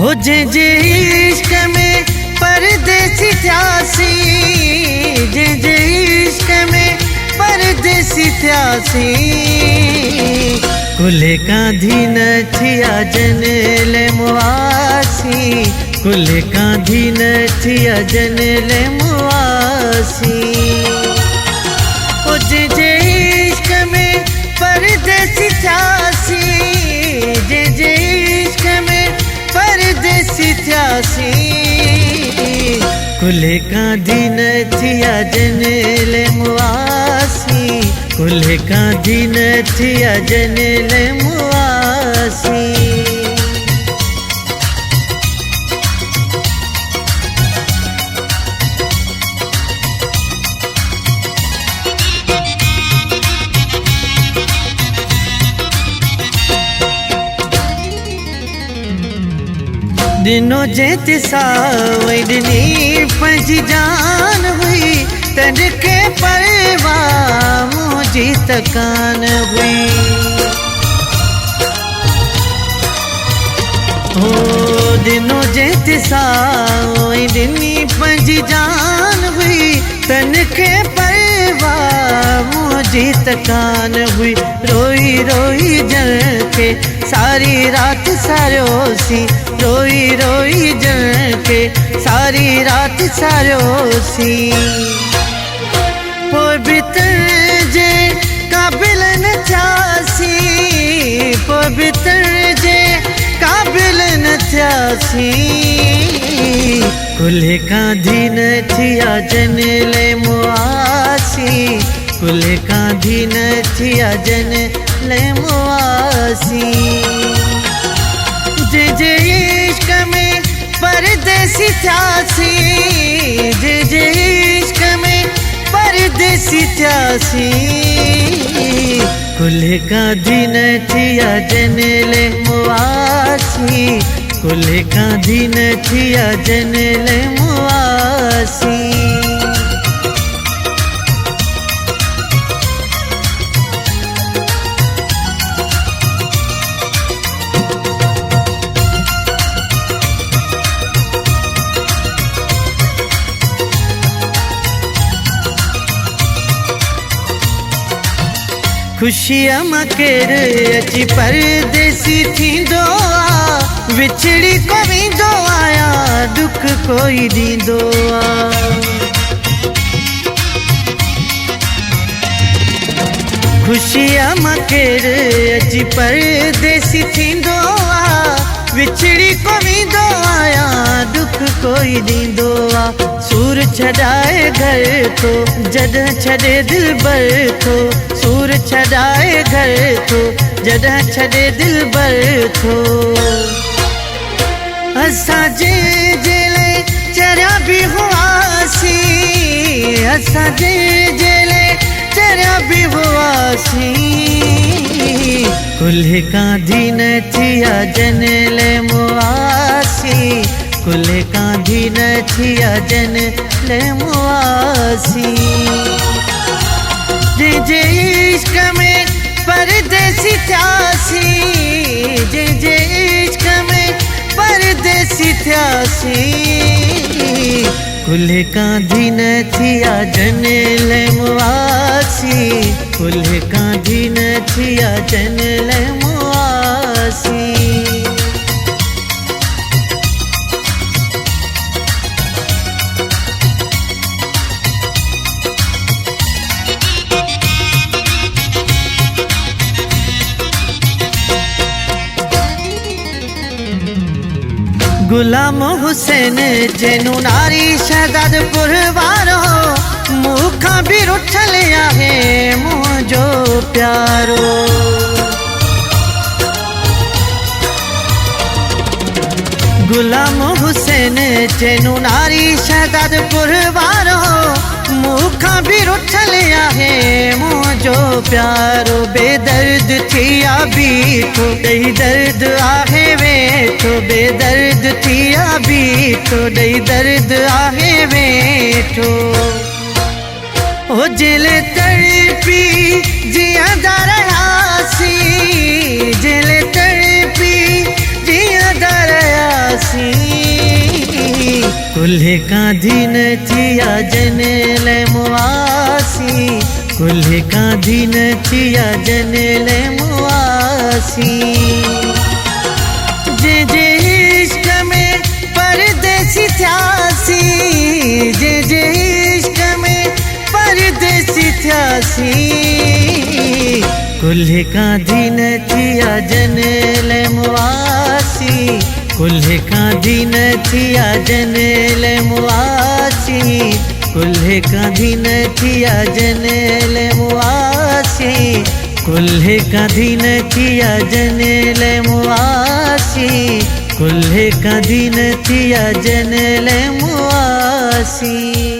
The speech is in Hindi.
हो जे इश्क में परदेसी थ्यासी, जे इश्क में परदेसी थ्यासी। कुले कांधी न थिया जनले मुआसी, कुले कांधी न थिया जनले मुआसी। ओ जे इश्क में परदेसी थ्यासी, जे इश्क में परदेसी थ्यासी। कुले कांधी न थिया जनले मुआसी, कुले कांधी न थिया जनले मुआसी। दिनों जेति सावडनी पंजी जान हुई, तन के परवा मुझी तकान हुई। हो दिनों जेति सावडनी पंजी जान हुई, तन के परवा मुझी तकान हुई। रोई रोई जल के सारी रात सारोसी, रोई रोई जल के सारी रात सारोसी। पवित्र जे काबिल न थ्यासी, पवित्र जे काबिल न थ्यासी। कुले कांधी न थिया जनले मुआसी, कुले कांधी न थिया जनले मुआसी। जे इश्क में परदेसी थ्यासी, जे इश्क में परदेसी थ्यासी। कुले कांधी न थिया जनले मुआसी, कुले कांधी न थिया जनले मुआसी। खुशियां मकेर अची परदेसी थींदो आ, विछड़ी को वेंदो आया दुख कोई दींदो आ। खुशियां मकेर अची परदेसी थींदो आ, विछड़ी को वेंदो आया दुख कोई दींदो आ। सूर छॾाए घर तो जॾहिं छॾे दिलबर थो, सूर छॾाए घर तो जॾहिं छॾे दिलबर थो। असां जे जेले चरिया बि हुआसी, असां जे जेले चरिया बि हुआसी। कुले कांधी न थिया जनले मुआसी, कुले कांधी न थिया जनले मुआसी। जे इश्क में परदेसी थ्यासी, जे इश्क में परदेसी थ्यासी। कुले कांधी न थिया जनले मुआसी, कुले कांधी न थिया जनले मुआसी। गुलाम हुसैन जेनू नारी शहजादपुर वारो, मूंखां बि रुठल आहे मुंहिंजो प्यारो। गुलाम हुसैन जेनू नारी शहजादपुर वारो, मूंखां बि रुठल आहे मुंहिंजो प्यारो। बेदर्द थिया बीठो ॾेई दर्द आहे वेठो, बेदर्द थिया बीठो ॾेई दर्द आहे वेठो। ओ जेले तड़पी जियांदा रहियासीं, जेले तड़पी जियांदा रहियासीं। कुल्हे कांधी न थिया जनेले मुआसी, कुल्हे कांधी न थिया जनेले मुआसी। जे जे इश्क में परदेसी थ्यासी, जे जे इश्क में परदेसी थ्यासी, कुल्हे कांधी न थिया जनेले मुआसी, कुल्हे कांधी न थिया जनेले मुआसी, कुल्हे कांधी न थिया जनेले मुआसी, कुल्हे कांधी न थिया जनेले मुआसी, कुल्हे कांधी न थिया जनेले मुआसी।